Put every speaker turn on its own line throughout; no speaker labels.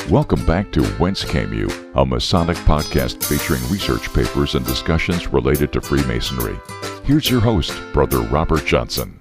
Welcome back to Whence Came You, a Masonic podcast featuring research papers and discussions related to Freemasonry. Here's your host, Brother Robert Johnson.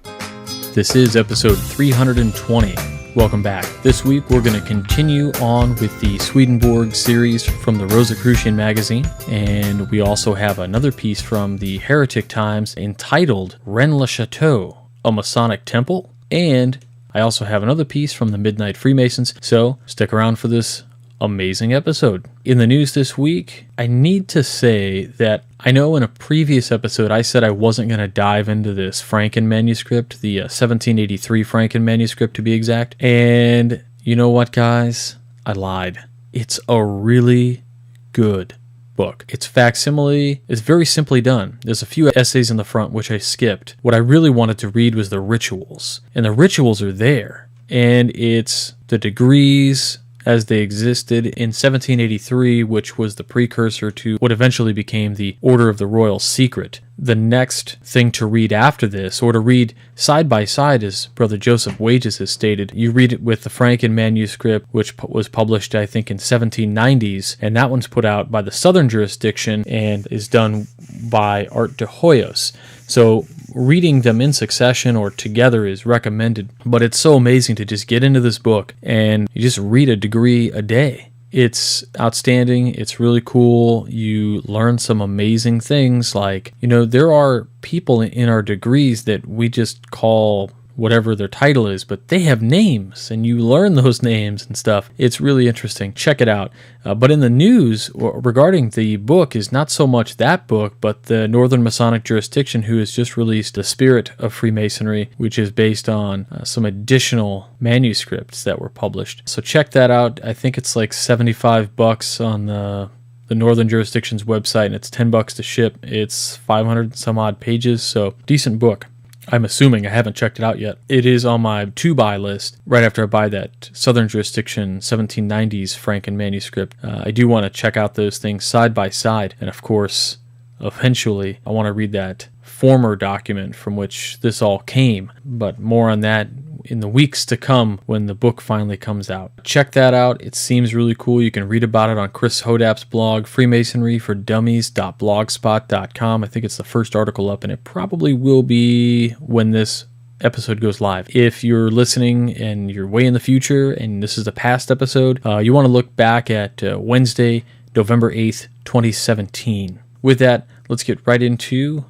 This is episode 320. Welcome back. This week we're going to continue on with the Swedenborg series from the Rosicrucian magazine, and we also have another piece from the Heretic Times entitled Rennes-Le-Chateau, a Masonic Temple, and I also have another piece from the Midnight Freemasons, so stick around for this amazing episode. In the news this week, I need to say that I know in a previous episode I said I wasn't going to dive into this Francken Manuscript, the 1783 Francken Manuscript to be exact, and you know what, guys? I lied. It's a really good book. It's facsimile. It's very simply done. There's a few essays in the front which I skipped. What I really wanted to read was the rituals, and the rituals are there, and it's the degrees as they existed in 1783, which was the precursor to what eventually became the Order of the Royal Secret. The next thing to read after this, or to read side by side, as Brother Joseph Wages has stated, you read it with the Francken Manuscript, which was published, I think, in 1790s, and that one's put out by the Southern jurisdiction and is done by Art de Hoyos. So reading them in succession or together is recommended, but it's so amazing to just get into this book and you just read a degree a day. It's outstanding. It's really cool. You learn some amazing things like, there are people in our degrees that we just call whatever their title is, but they have names and you learn those names and stuff. It's really interesting. Check it out. But in the news regarding the book is not so much that book, but the Northern Masonic jurisdiction who has just released The Spirit of Freemasonry, which is based on some additional manuscripts that were published. So check that out. I think it's like $75 on the Northern Jurisdiction's website, and it's $10 to ship. It's 500 some odd pages, so decent book. I'm assuming. I haven't checked it out yet. It is on my to-buy list right after I buy that Southern Jurisdiction 1790s Francken Manuscript. I do want to check out those things side by side, and of course, eventually, I want to read that former document from which this all came, but more on that in the weeks to come when the book finally comes out. Check that out. It seems really cool. You can read about it on Chris Hodap's blog, freemasonryfordummies.blogspot.com. I think it's the first article up, and it probably will be when this episode goes live. If you're listening and you're way in the future and this is a past episode, you want to look back at Wednesday, November 8th, 2017. With that, let's get right into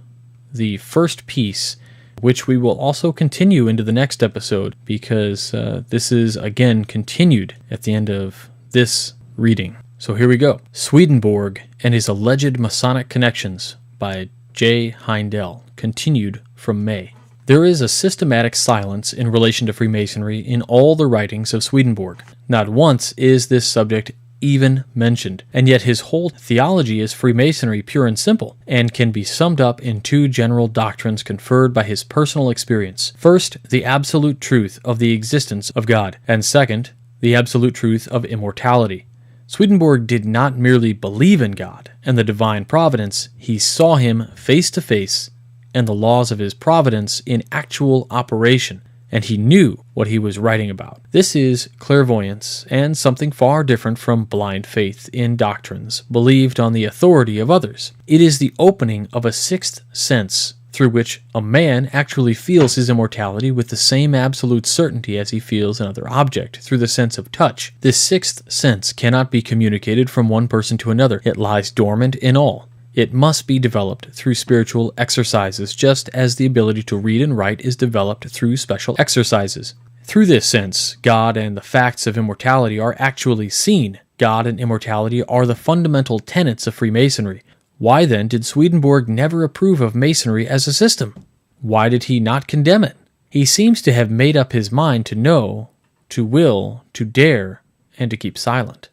the first piece, which we will also continue into the next episode because this is, again, continued at the end of this reading. So here we go. Swedenborg and His Alleged Masonic Connections by J. Heindel, continued from May. There is a systematic silence in relation to Freemasonry in all the writings of Swedenborg. Not once is this subject even mentioned, and yet his whole theology is Freemasonry pure and simple, and can be summed up in two general doctrines conferred by his personal experience. First, the absolute truth of the existence of God, and second, the absolute truth of immortality. Swedenborg did not merely believe in God and the divine providence, he saw him face to face and the laws of his providence in actual operation, and he knew what he was writing about. This is clairvoyance, and something far different from blind faith in doctrines believed on the authority of others. It is the opening of a sixth sense through which a man actually feels his immortality with the same absolute certainty as he feels another object, through the sense of touch. This sixth sense cannot be communicated from one person to another. It lies dormant in all. It must be developed through spiritual exercises, just as the ability to read and write is developed through special exercises. Through this sense, God and the facts of immortality are actually seen. God and immortality are the fundamental tenets of Freemasonry. Why then did Swedenborg never approve of Masonry as a system? Why did he not condemn it? He seems to have made up his mind to know, to will, to dare, and to keep silent.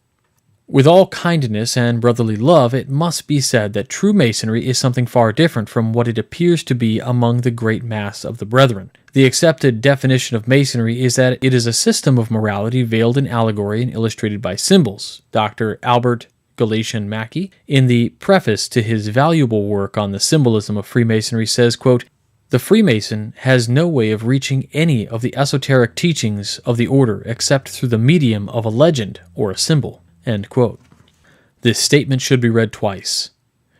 With all kindness and brotherly love, it must be said that true Masonry is something far different from what it appears to be among the great mass of the brethren. The accepted definition of Masonry is that it is a system of morality veiled in allegory and illustrated by symbols. Dr. Albert Galatian Mackey, in the preface to his valuable work on the symbolism of Freemasonry, says, quote, The Freemason has no way of reaching any of the esoteric teachings of the order except through the medium of a legend or a symbol." End quote. This statement should be read twice.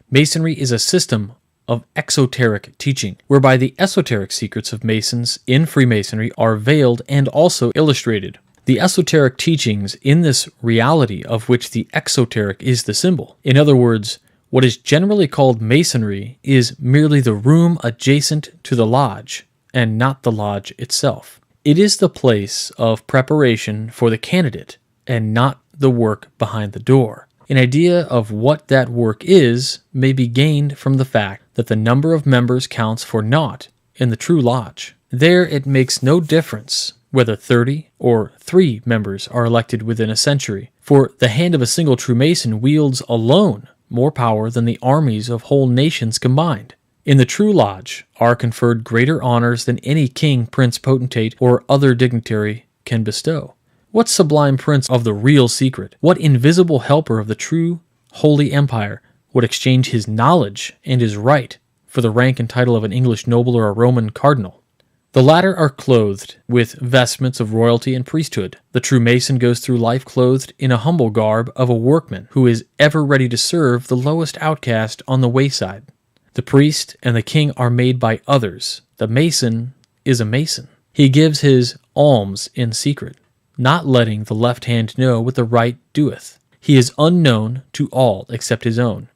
Masonry is a system of exoteric teaching, whereby the esoteric secrets of Masons in Freemasonry are veiled and also illustrated. The esoteric teachings in this reality of which the exoteric is the symbol. In other words, what is generally called Masonry is merely the room adjacent to the lodge, and not the lodge itself. It is the place of preparation for the candidate, and not the work behind the door. An idea of what that work is may be gained from the fact that the number of members counts for naught in the true lodge. There it makes no difference whether 30 or 3 members are elected within a century, for the hand of a single true Mason wields alone more power than the armies of whole nations combined. In the true lodge are conferred greater honors than any king, prince, potentate, or other dignitary can bestow. What sublime prince of the real secret, what invisible helper of the true holy empire would exchange his knowledge and his right for the rank and title of an English noble or a Roman cardinal? The latter are clothed with vestments of royalty and priesthood. The true Mason goes through life clothed in a humble garb of a workman who is ever ready to serve the lowest outcast on the wayside. The priest and the king are made by others. The Mason is a Mason. He gives his alms in secret, not letting the left hand know what the right doeth. He is unknown to all except his own.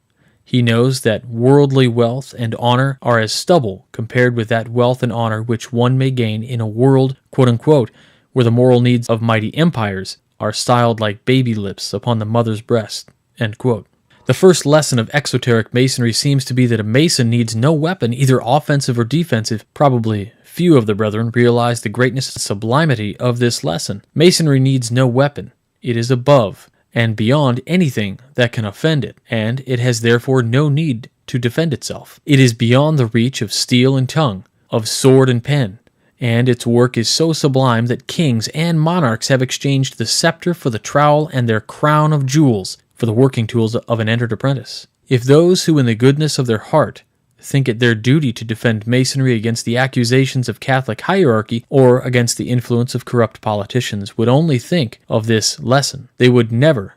He knows that worldly wealth and honor are as stubble compared with that wealth and honor which one may gain in a world, quote-unquote, where the moral needs of mighty empires are styled like baby lips upon the mother's breast, end quote. The first lesson of exoteric Masonry seems to be that a Mason needs no weapon, either offensive or defensive. Probably few of the brethren realize the greatness and sublimity of this lesson. Masonry needs no weapon. It is above and beyond anything that can offend it, and it has therefore no need to defend itself. It is beyond the reach of steel and tongue, of sword and pen, and its work is so sublime that kings and monarchs have exchanged the scepter for the trowel and their crown of jewels for the working tools of an entered apprentice. If those who in the goodness of their heart think it their duty to defend Masonry against the accusations of Catholic hierarchy or against the influence of corrupt politicians would only think of this lesson, they would never,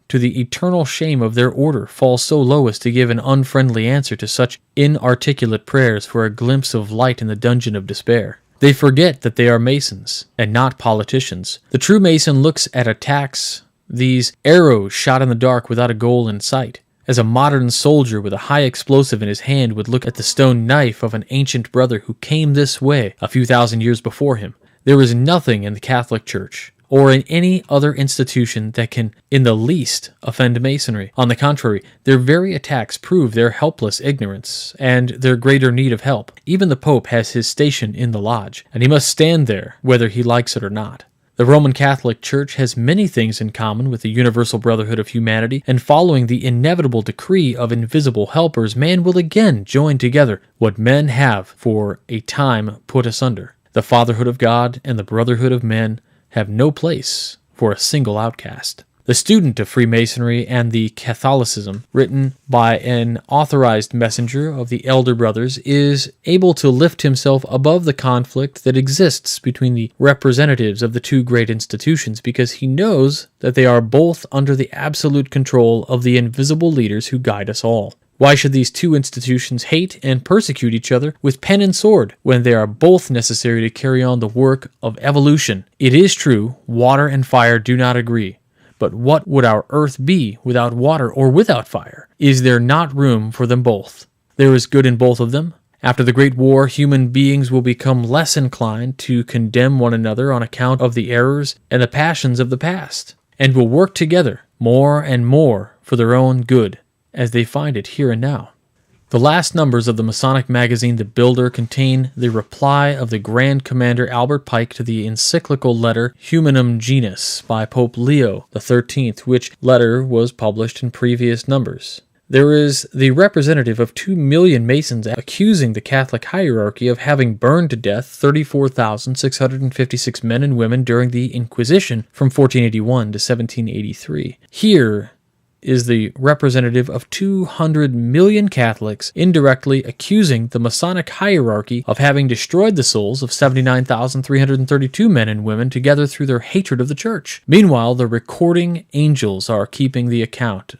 to the eternal shame of their order, fall so low as to give an unfriendly answer to such inarticulate prayers for a glimpse of light in the dungeon of despair. They forget that they are Masons, and not politicians. The true Mason looks at attacks, these arrows shot in the dark without a goal in sight, as a modern soldier with a high explosive in his hand would look at the stone knife of an ancient brother who came this way a few thousand years before him. There is nothing in the Catholic Church or in any other institution that can in the least offend Masonry. On the contrary, their very attacks prove their helpless ignorance and their greater need of help. Even the Pope has his station in the lodge, and he must stand there whether he likes it or not. The Roman Catholic Church has many things in common with the universal brotherhood of humanity, and following the inevitable decree of invisible helpers, man will again join together what men have for a time put asunder. The fatherhood of God and the brotherhood of men have no place for a single outcast. The Student of Freemasonry and the Catholicism, written by an authorized messenger of the elder brothers, is able to lift himself above the conflict that exists between the representatives of the two great institutions, because he knows that they are both under the absolute control of the invisible leaders who guide us all. Why should these two institutions hate and persecute each other with pen and sword when they are both necessary to carry on the work of evolution? It is true, water and fire do not agree. But what would our earth be without water or without fire? Is there not room for them both? There is good in both of them. After the Great War, human beings will become less inclined to condemn one another on account of the errors and the passions of the past, and will work together more and more for their own good, as they find it here and now. The last numbers of the Masonic magazine The Builder contain the reply of the Grand Commander Albert Pike to the encyclical letter Humanum Genus by Pope Leo XIII, which letter was published in previous numbers. There is the representative of 2 million Masons accusing the Catholic hierarchy of having burned to death 34,656 men and women during the Inquisition from 1481 to 1783. Here is the representative of 200 million Catholics indirectly accusing the Masonic hierarchy of having destroyed the souls of 79,332 men and women together through their hatred of the Church. Meanwhile, the recording angels are keeping the account,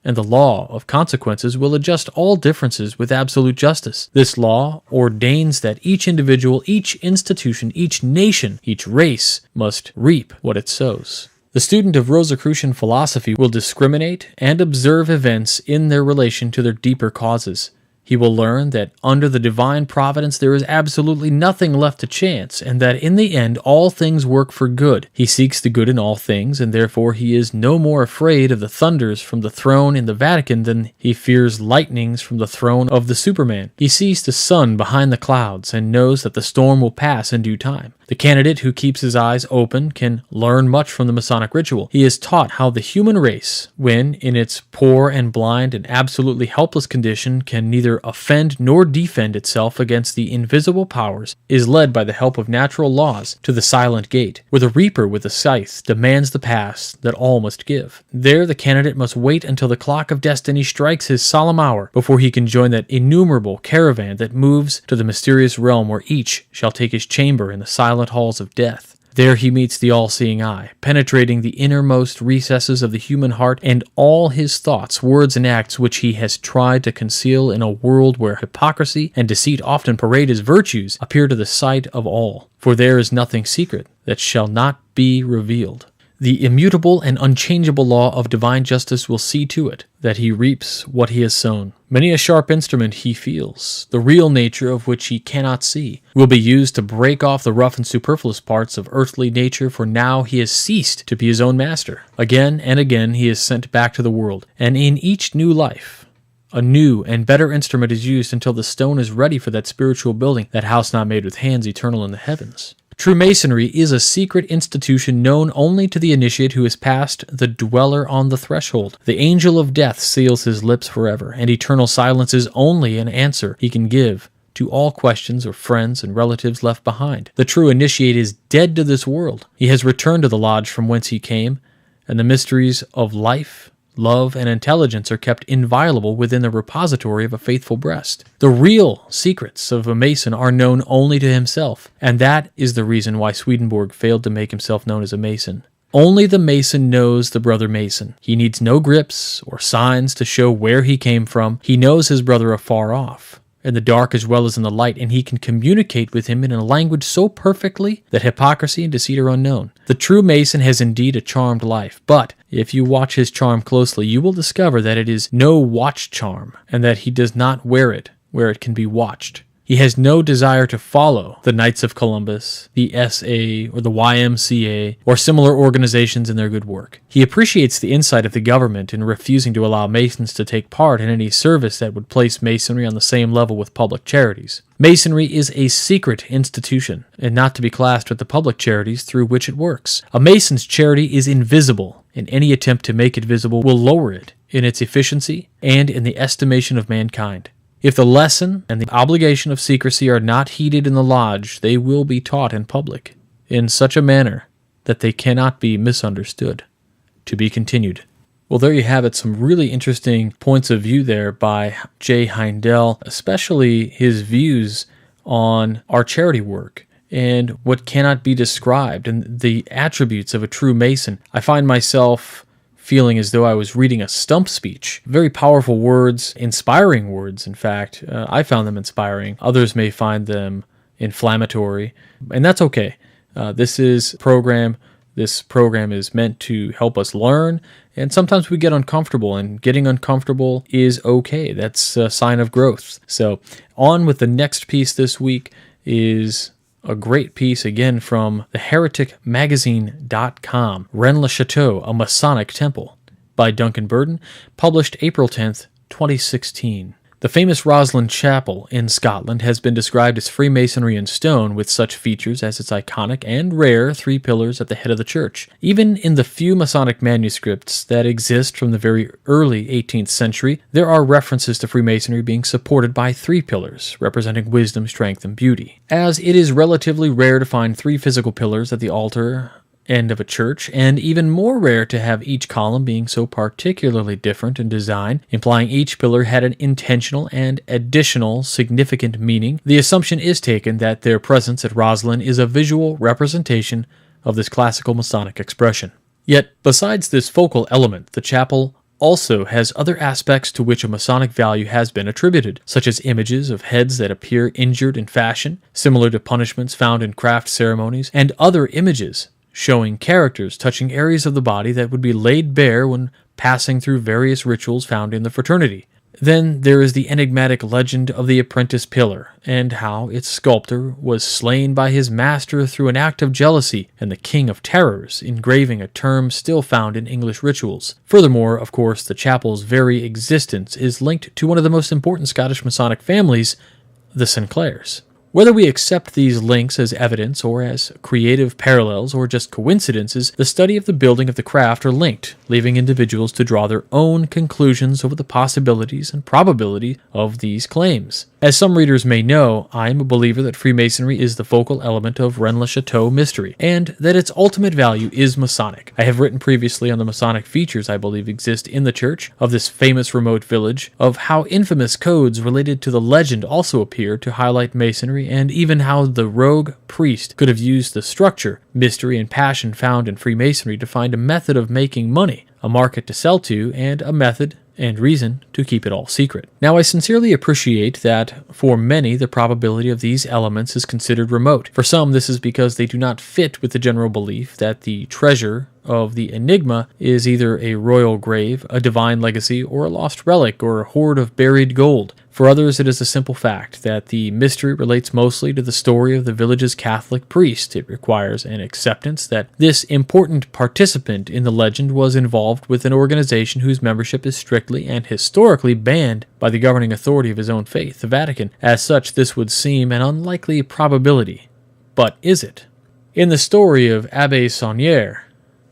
and the law of consequences will adjust all differences with absolute justice. This law ordains that each individual, each institution, each nation, each race must reap what it sows. The student of Rosicrucian philosophy will discriminate and observe events in their relation to their deeper causes. He will learn that under the divine providence there is absolutely nothing left to chance, and that in the end all things work for good. He seeks the good in all things, and therefore he is no more afraid of the thunders from the throne in the Vatican than he fears lightnings from the throne of the Superman. He sees the sun behind the clouds and knows that the storm will pass in due time. The candidate who keeps his eyes open can learn much from the Masonic ritual. He is taught how the human race, when in its poor and blind and absolutely helpless condition, can neither offend nor defend itself against the invisible powers, is led by the help of natural laws to the silent gate, where the reaper with the scythe demands the pass that all must give. There the candidate must wait until the clock of destiny strikes his solemn hour before he can join that innumerable caravan that moves to the mysterious realm where each shall take his chamber in the silent halls of death. There he meets the all-seeing eye, penetrating the innermost recesses of the human heart and all his thoughts, words, and acts which he has tried to conceal in a world where hypocrisy and deceit often parade as virtues appear to the sight of all. For there is nothing secret that shall not be revealed. The immutable and unchangeable law of divine justice will see to it that he reaps what he has sown. Many a sharp instrument he feels, the real nature of which he cannot see, will be used to break off the rough and superfluous parts of earthly nature, for now he has ceased to be his own master. Again and again he is sent back to the world, and in each new life a new and better instrument is used until the stone is ready for that spiritual building, that house not made with hands, eternal in the heavens. True Masonry is a secret institution known only to the initiate who has passed the dweller on the threshold. The angel of death seals his lips forever, and eternal silence is only an answer he can give to all questions of friends and relatives left behind. The true initiate is dead to this world. He has returned to the lodge from whence he came, and the mysteries of life, love, and intelligence are kept inviolable within the repository of a faithful breast. The real secrets of a Mason are known only to himself, and that is the reason why Swedenborg failed to make himself known as a Mason. Only the Mason knows the brother Mason. He needs no grips or signs to show where he came from. He knows his brother afar off, in the dark as well as in the light, and he can communicate with him in a language so perfectly that hypocrisy and deceit are unknown. The true Mason has indeed a charmed life, but if you watch his charm closely, you will discover that it is no watch charm, and that he does not wear it where it can be watched. He has no desire to follow the Knights of Columbus, the SA, or the YMCA, or similar organizations in their good work. He appreciates the insight of the government in refusing to allow Masons to take part in any service that would place Masonry on the same level with public charities. Masonry is a secret institution, and not to be classed with the public charities through which it works. A Mason's charity is invisible, and any attempt to make it visible will lower it in its efficiency and in the estimation of mankind. If the lesson and the obligation of secrecy are not heeded in the lodge, they will be taught in public, in such a manner that they cannot be misunderstood. To be continued. Well, there you have it, some really interesting points of view there by J. Heindel, especially his views on our charity work and what cannot be described and the attributes of a true Mason. I find myself feeling as though I was reading a stump speech. Very powerful words, inspiring words, in fact. I found them inspiring. Others may find them inflammatory, and that's okay. This program is meant to help us learn, and sometimes we get uncomfortable, and getting uncomfortable is okay. That's a sign of growth. So on with the next piece this week is a great piece, again, from thehereticmagazine.com, Rennes-Le-Chateau, a Masonic Temple, by Duncan Burden, published April 10th, 2016. The famous Rosslyn Chapel in Scotland has been described as Freemasonry in stone, with such features as its iconic and rare 3 pillars at the head of the church. Even in the few Masonic manuscripts that exist from the very early 18th century, there are references to Freemasonry being supported by 3 pillars, representing wisdom, strength, and beauty. As it is relatively rare to find 3 physical pillars at the altar end of a church, and even more rare to have each column being so particularly different in design, implying each pillar had an intentional and additional significant meaning, the assumption is taken that their presence at Rosslyn is a visual representation of this classical Masonic expression. Yet, besides this focal element, the chapel also has other aspects to which a Masonic value has been attributed, such as images of heads that appear injured in fashion, similar to punishments found in craft ceremonies, and other images showing characters touching areas of the body that would be laid bare when passing through various rituals found in the fraternity. Then there is the enigmatic legend of the apprentice pillar, and how its sculptor was slain by his master through an act of jealousy, and the King of Terrors engraving a term still found in English rituals. Furthermore, of course, the chapel's very existence is linked to one of the most important Scottish Masonic families, the Sinclairs. Whether we accept these links as evidence or as creative parallels or just coincidences, the study of the building of the craft are linked, leaving individuals to draw their own conclusions over the possibilities and probability of these claims. As some readers may know, I am a believer that Freemasonry is the focal element of Rennes-Le-Chateau mystery, and that its ultimate value is Masonic. I have written previously on the Masonic features I believe exist in the church of this famous remote village, of how infamous codes related to the legend also appear to highlight Masonry, and even how the rogue priest could have used the structure, mystery, and passion found in Freemasonry to find a method of making money, a market to sell to, and a method and reason to keep it all secret. Now, I sincerely appreciate that for many the probability of these elements is considered remote. For some, this is because they do not fit with the general belief that the treasure of the enigma is either a royal grave, a divine legacy, or a lost relic, or a hoard of buried gold. For others, it is a simple fact that the mystery relates mostly to the story of the village's Catholic priest. It requires an acceptance that this important participant in the legend was involved with an organization whose membership is strictly and historically banned by the governing authority of his own faith, the Vatican. As such, this would seem an unlikely probability. But is it? In the story of Abbé Saunière,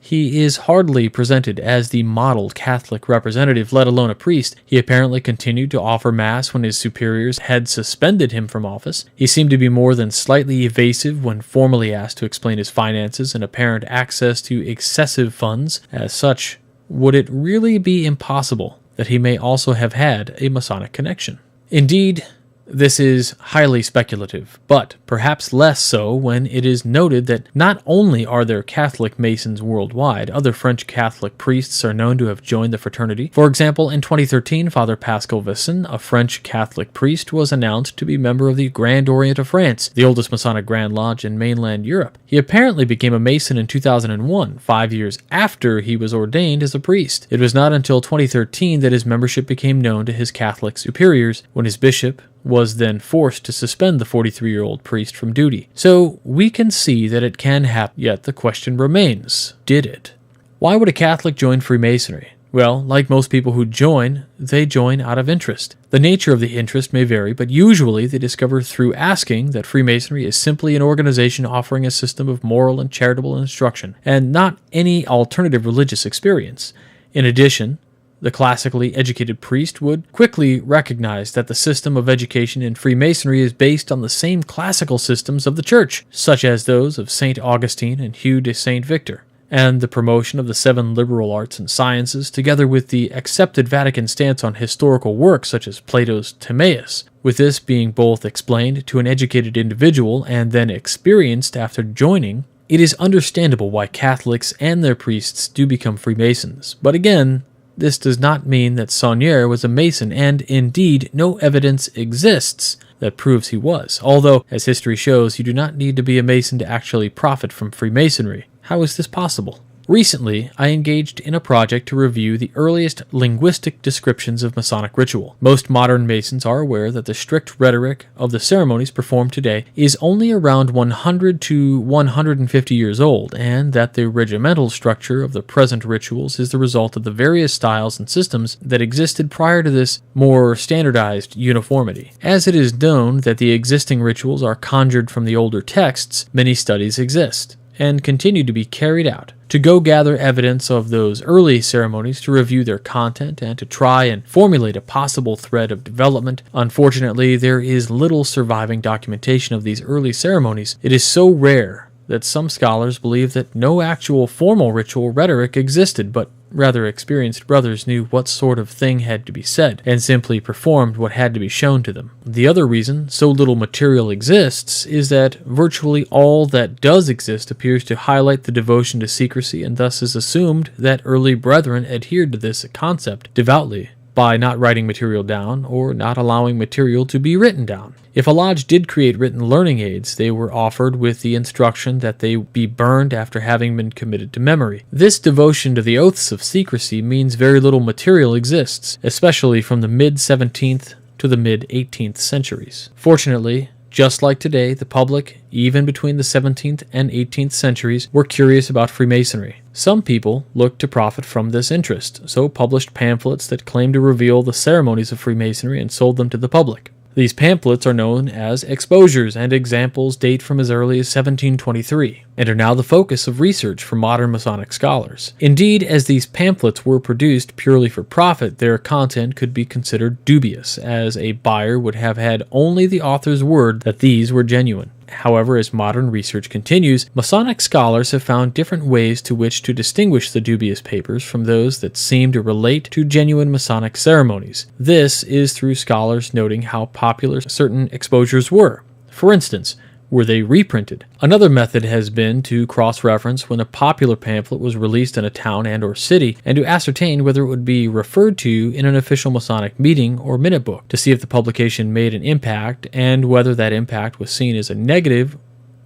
he is hardly presented as the modeled Catholic representative, let alone a priest. He apparently continued to offer Mass when his superiors had suspended him from office. He seemed to be more than slightly evasive when formally asked to explain his finances and apparent access to excessive funds. As such, would it really be impossible that he may also have had a Masonic connection? Indeed, this is highly speculative, but perhaps less so when it is noted that not only are there Catholic Masons worldwide, other French Catholic priests are known to have joined the fraternity. For example, in 2013, Father Pascal Visson, a French Catholic priest, was announced to be member of the Grand Orient of France, the oldest Masonic Grand Lodge in mainland Europe. He apparently became a Mason in 2001, 5 years after he was ordained as a priest. It was not until 2013 that his membership became known to his Catholic superiors, when his bishop was then forced to suspend the 43-year-old priest from duty. So we can see that it can happen, yet the question remains, did it? Why would a Catholic join Freemasonry? Well, like most people who join, they join out of interest. The nature of the interest may vary, but usually they discover through asking that Freemasonry is simply an organization offering a system of moral and charitable instruction, and not any alternative religious experience. In addition, the classically educated priest would quickly recognize that the system of education in Freemasonry is based on the same classical systems of the Church, such as those of St. Augustine and Hugh de St. Victor, and the promotion of the 7 liberal arts and sciences, together with the accepted Vatican stance on historical works such as Plato's Timaeus, with this being both explained to an educated individual and then experienced after joining. It is understandable why Catholics and their priests do become Freemasons, but again, this does not mean that Saunière was a Mason, and indeed no evidence exists that proves he was, although, as history shows, you do not need to be a Mason to actually profit from Freemasonry. How is this possible? Recently, I engaged in a project to review the earliest linguistic descriptions of Masonic ritual. Most modern Masons are aware that the strict rhetoric of the ceremonies performed today is only around 100 to 150 years old, and that the regimental structure of the present rituals is the result of the various styles and systems that existed prior to this more standardized uniformity. As it is known that the existing rituals are conjured from the older texts, many studies exist and continue to be carried out to go gather evidence of those early ceremonies, to review their content, and to try and formulate a possible thread of development. Unfortunately, there is little surviving documentation of these early ceremonies. It is so rare that some scholars believe that no actual formal ritual rhetoric existed, but rather experienced brothers knew what sort of thing had to be said, and simply performed what had to be shown to them. The other reason so little material exists is that virtually all that does exist appears to highlight the devotion to secrecy, and thus is assumed that early brethren adhered to this concept devoutly by not writing material down or not allowing material to be written down. If a lodge did create written learning aids, they were offered with the instruction that they be burned after having been committed to memory. This devotion to the oaths of secrecy means very little material exists, especially from the mid-17th to the mid-18th centuries. Fortunately, just like today, the public, even between the 17th and 18th centuries, were curious about Freemasonry. Some people looked to profit from this interest, so published pamphlets that claimed to reveal the ceremonies of Freemasonry and sold them to the public. These pamphlets are known as exposures, and examples date from as early as 1723, and are now the focus of research for modern Masonic scholars. Indeed, as these pamphlets were produced purely for profit, their content could be considered dubious, as a buyer would have had only the author's word that these were genuine. However, as modern research continues, Masonic scholars have found different ways to which to distinguish the dubious papers from those that seem to relate to genuine Masonic ceremonies. This is through scholars noting how popular certain exposures were. For instance, were they reprinted? Another method has been to cross-reference when a popular pamphlet was released in a town and or city, and to ascertain whether it would be referred to in an official Masonic meeting or minute book, to see if the publication made an impact and whether that impact was seen as a negative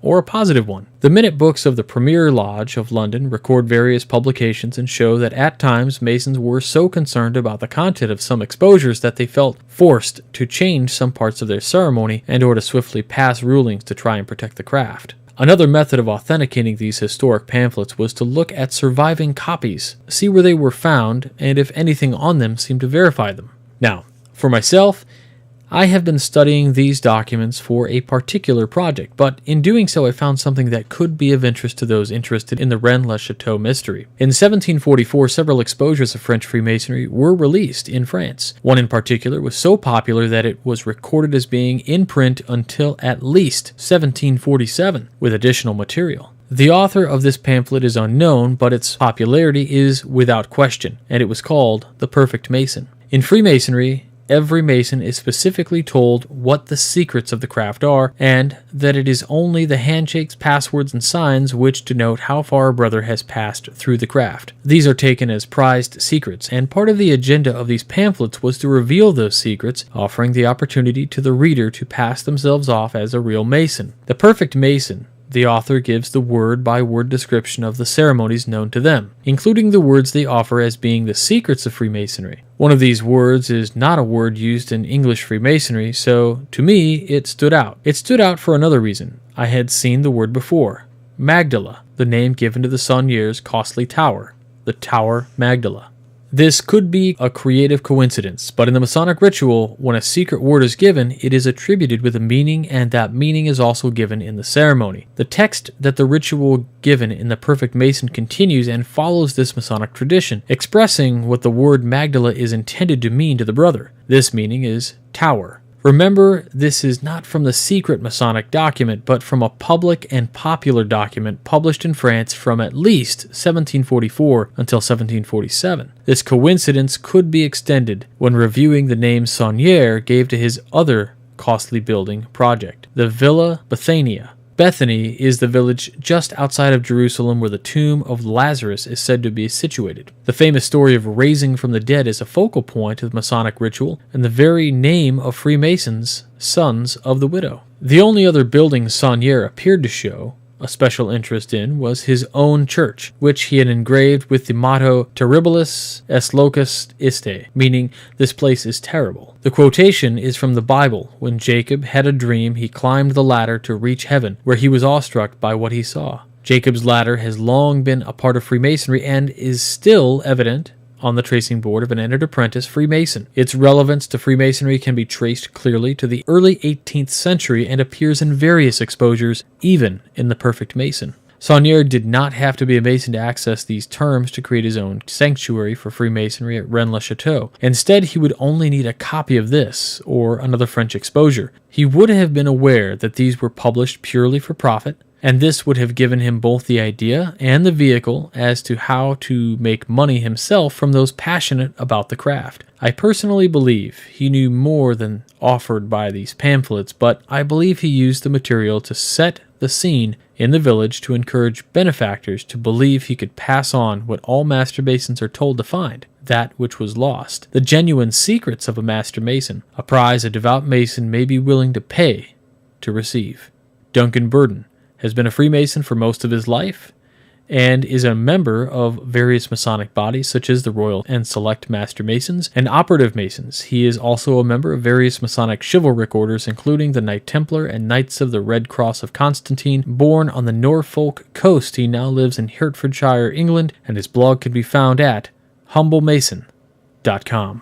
or a positive one. The minute books of the Premier Lodge of London record various publications and show that at times Masons were so concerned about the content of some exposures that they felt forced to change some parts of their ceremony and or to swiftly pass rulings to try and protect the craft. Another method of authenticating these historic pamphlets was to look at surviving copies, see where they were found, and if anything on them seemed to verify them. Now, for myself, I have been studying these documents for a particular project, but in doing so I found something that could be of interest to those interested in the Rennes-Le-Chateau mystery. In 1744, several exposures of French Freemasonry were released in France. One in particular was so popular that it was recorded as being in print until at least 1747, with additional material. The author of this pamphlet is unknown, but its popularity is without question, and it was called The Perfect Mason. In Freemasonry, every Mason is specifically told what the secrets of the craft are, and that it is only the handshakes, passwords, and signs which denote how far a brother has passed through the craft. These are taken as prized secrets, and part of the agenda of these pamphlets was to reveal those secrets, offering the opportunity to the reader to pass themselves off as a real Mason. The Perfect Mason, the author gives the word-by-word description of the ceremonies known to them, including the words they offer as being the secrets of Freemasonry. One of these words is not a word used in English Freemasonry, so to me it stood out. It stood out for another reason. I had seen the word before. Magdala, the name given to the Saunier's costly tower, the Tower Magdala. This could be a creative coincidence, but in the Masonic ritual, when a secret word is given, it is attributed with a meaning, and that meaning is also given in the ceremony. The text that the ritual given in the Perfect Mason continues and follows this Masonic tradition, expressing what the word Magdala is intended to mean to the brother. This meaning is tower. Remember, this is not from the secret Masonic document, but from a public and popular document published in France from at least 1744 until 1747. This coincidence could be extended when reviewing the name Saunier gave to his other costly building project, the Villa Bethania. Bethany is the village just outside of Jerusalem where the tomb of Lazarus is said to be situated. The famous story of raising from the dead is a focal point of Masonic ritual and the very name of Freemasons, sons of the widow. The only other building Saunier appeared to show a special interest in was his own church, which he had engraved with the motto Terribilis est locus iste, meaning this place is terrible. The quotation is from the Bible. When Jacob had a dream, he climbed the ladder to reach heaven, where he was awestruck by what he saw. Jacob's ladder has long been a part of Freemasonry and is still evident on the tracing board of an entered apprentice Freemason. Its relevance to Freemasonry can be traced clearly to the early 18th century and appears in various exposures, even in the Perfect Mason. Saunier did not have to be a Mason to access these terms to create his own sanctuary for Freemasonry at Rennes-Le-Chateau. Instead, he would only need a copy of this, or another French exposure. He would have been aware that these were published purely for profit, And this would have given him both the idea and the vehicle as to how to make money himself from those passionate about the craft. I personally believe he knew more than offered by these pamphlets, but I believe he used the material to set the scene in the village to encourage benefactors to believe he could pass on what all master masons are told to find, that which was lost, the genuine secrets of a master mason, a prize a devout mason may be willing to pay to receive. Duncan Burden has been a Freemason for most of his life and is a member of various Masonic bodies such as the Royal and Select Master Masons and Operative Masons. He is also a member of various Masonic chivalric orders, including the Knight Templar and Knights of the Red Cross of Constantine. Born on the Norfolk coast, he now lives in Hertfordshire, England, and his blog can be found at humblemason.com.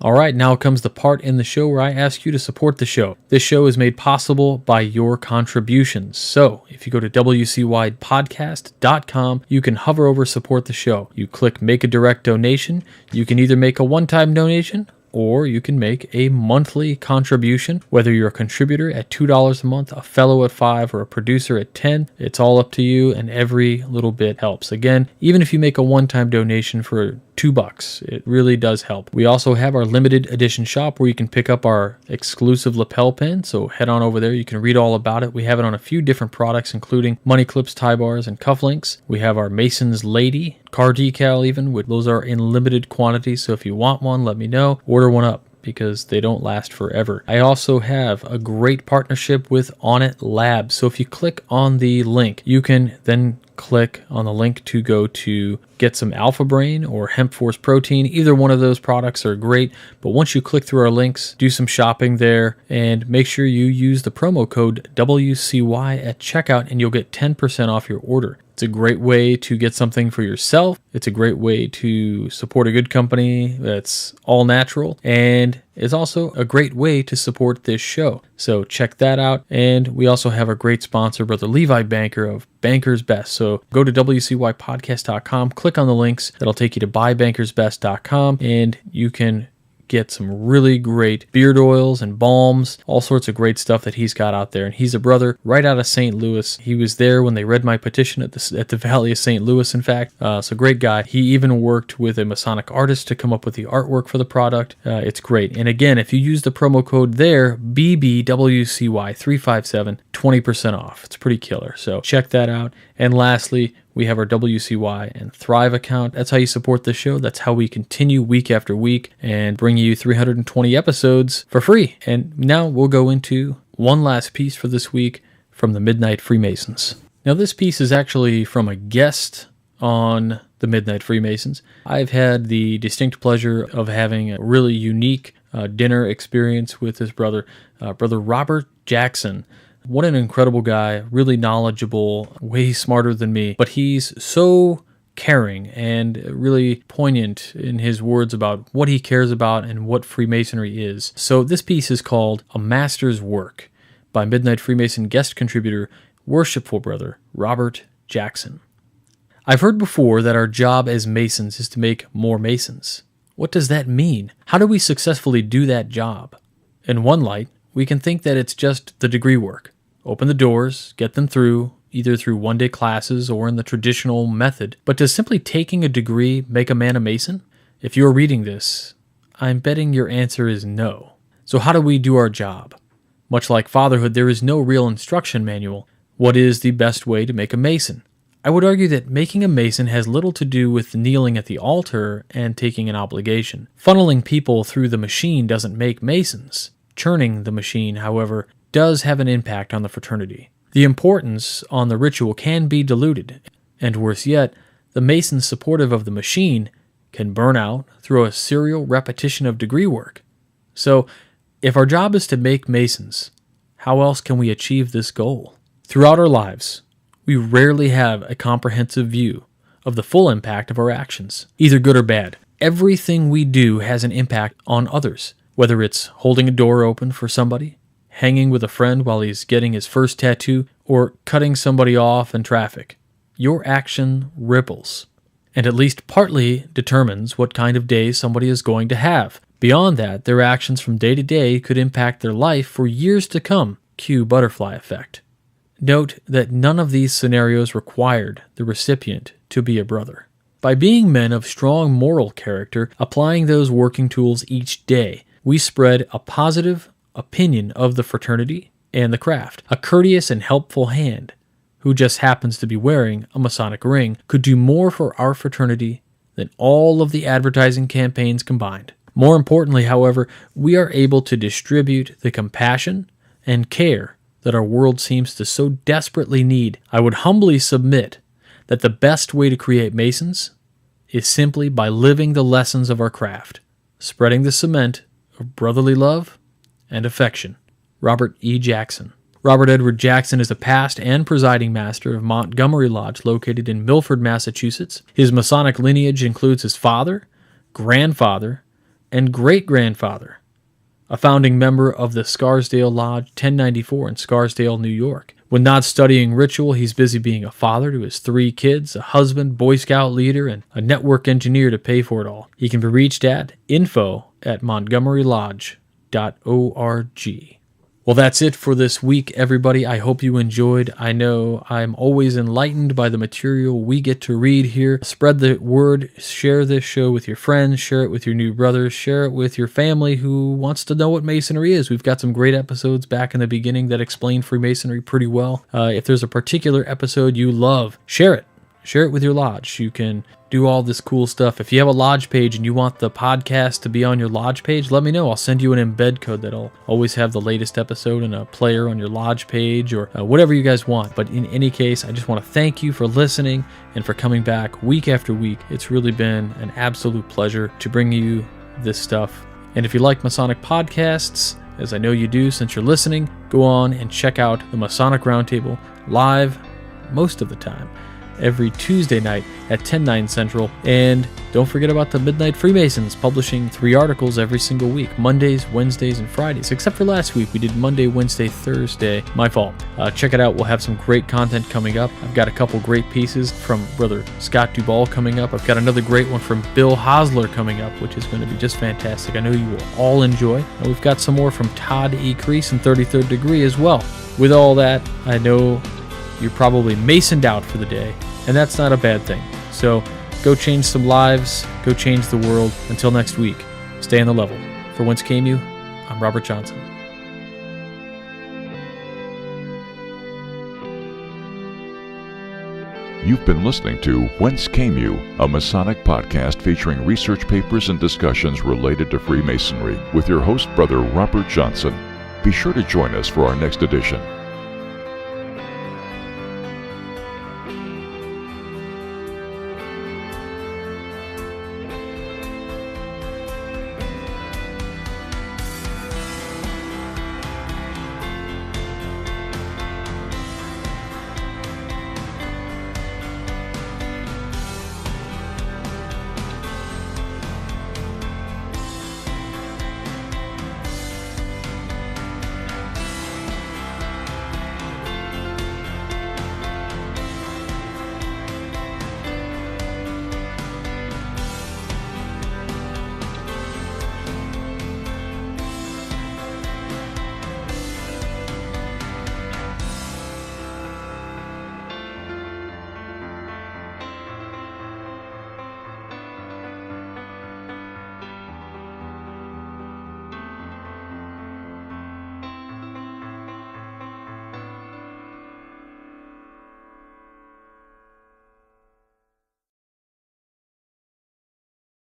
All right, now comes the part in the show where I ask you to support the show. This show is made possible by your contributions. So if you go to wcydpodcast.com, you can hover over support the show. You click make a direct donation. You can either make a one-time donation or you can make a monthly contribution, whether you're a contributor at $2 a month, a fellow at $5, or a producer at $10. It's all up to you, and every little bit helps. Again, even if you make a one-time donation for $2, it really does help. We also have our limited edition shop where you can pick up our exclusive lapel pin, so head on over there. You can read all about it. We have it on a few different products, including money clips, tie bars, and cufflinks. We have our Mason's Lady car decal even, those are in limited quantity, so if you want one, let me know. Order one up, because they don't last forever. I also have a great partnership with On It Labs. So if you click on the link, you can then click on the link to go to get some Alpha Brain or Hemp Force Protein. Either one of those products are great, but once you click through our links, do some shopping there, and make sure you use the promo code WCY at checkout, and you'll get 10% off your order. It's a great way to get something for yourself. It's a great way to support a good company that's all natural, and it's also a great way to support this show. So check that out. And we also have a great sponsor, Brother Levi Banker of Banker's Best. So go to wcypodcast.com, click on the links. That'll take you to buybankersbest.com, and you can get some really great beard oils and balms, all sorts of great stuff that he's got out there. And he's a brother right out of St. Louis. He was there when they read my petition at the Valley of St. Louis, in fact. So great guy. He even worked with a Masonic artist to come up with the artwork for the product. It's great. And again, if you use the promo code there, BBWCY357, 20% off. It's pretty killer. So check that out. And lastly, we have our WCY and Thrive account. That's how you support the show. That's how we continue week after week and bring you 320 episodes for free. And now we'll go into one last piece for this week from the Midnight Freemasons. Now, this piece is actually from a guest on the Midnight Freemasons. I've had the distinct pleasure of having a really unique dinner experience with his brother, Brother Robert Jackson. What an incredible guy, really knowledgeable, way smarter than me, but he's so caring and really poignant in his words about what he cares about and what Freemasonry is. So this piece is called A Master's Work by Midnight Freemason guest contributor, Worshipful Brother Robert Jackson. I've heard before that our job as Masons is to make more Masons. What does that mean? How do we successfully do that job? In one light, we can think that it's just the degree work. Open the doors, get them through, either through one-day classes or in the traditional method. But does simply taking a degree make a man a Mason? If you're reading this, I'm betting your answer is no. So how do we do our job? Much like fatherhood, there is no real instruction manual. What is the best way to make a Mason? I would argue that making a Mason has little to do with kneeling at the altar and taking an obligation. Funneling people through the machine doesn't make Masons. Churning the machine, however, does have an impact on the fraternity. The importance on the ritual can be diluted, and worse yet, the Mason supportive of the machine can burn out through a serial repetition of degree work. So, if our job is to make Masons, how else can we achieve this goal? Throughout our lives, we rarely have a comprehensive view of the full impact of our actions, either good or bad. Everything we do has an impact on others, whether it's holding a door open for somebody, hanging with a friend while he's getting his first tattoo, or cutting somebody off in traffic. Your action ripples, and at least partly determines what kind of day somebody is going to have. Beyond that, their actions from day to day could impact their life for years to come. Cue butterfly effect. Note that none of these scenarios required the recipient to be a brother. By being men of strong moral character, applying those working tools each day, we spread a positive opinion of the fraternity and the craft. A courteous and helpful hand, who just happens to be wearing a Masonic ring, could do more for our fraternity than all of the advertising campaigns combined. More importantly, however, we are able to distribute the compassion and care that our world seems to so desperately need. I would humbly submit that the best way to create Masons is simply by living the lessons of our craft, spreading the cement of brotherly love and affection. Robert E. Jackson. Robert Edward Jackson is a past and presiding master of Montgomery Lodge located in Milford, Massachusetts. His Masonic lineage includes his father, grandfather, and great-grandfather, a founding member of the Scarsdale Lodge 1094 in Scarsdale, New York. When not studying ritual, he's busy being a father to his 3 kids, a husband, Boy Scout leader, and a network engineer to pay for it all. He can be reached at info@montgomerylodge.org. Well, that's it for this week, everybody. I hope you enjoyed. I know I'm always enlightened by the material we get to read here. Spread the word. Share this show with your friends. Share it with your new brothers. Share it with your family who wants to know what Masonry is. We've got some great episodes back in the beginning that explain Freemasonry pretty well. If there's a particular episode you love, share it. Share it with your lodge. You can do all this cool stuff. If you have a lodge page and you want the podcast to be on your lodge page, let me know. I'll send you an embed code that'll always have the latest episode and a player on your lodge page or whatever you guys want. But in any case, I just want to thank you for listening and for coming back week after week. It's really been an absolute pleasure to bring you this stuff. And if you like Masonic podcasts, as I know you do since you're listening, go on and check out the Masonic Roundtable live most of the time, every Tuesday night at 10/9 Central. And don't forget about the Midnight Freemasons, publishing 3 articles every single week, Mondays, Wednesdays, and Fridays. Except for last week, we did Monday, Wednesday, Thursday. My fault. Check it out. We'll have some great content coming up. I've got a couple great pieces from Brother Scott Duvall coming up. I've got another great one from Bill Hosler coming up, which is going to be just fantastic. I know you will all enjoy. And we've got some more from Todd E. Crease and 33rd Degree as well. With all that, I know you're probably Masoned out for the day, and that's not a bad thing. So go change some lives, go change the world. Until next week, stay on the level. For Whence Came You, I'm Robert Johnson.
You've been listening to Whence Came You, a Masonic podcast featuring research papers and discussions related to Freemasonry with your host, Brother Robert Johnson. Be sure to join us for our next edition.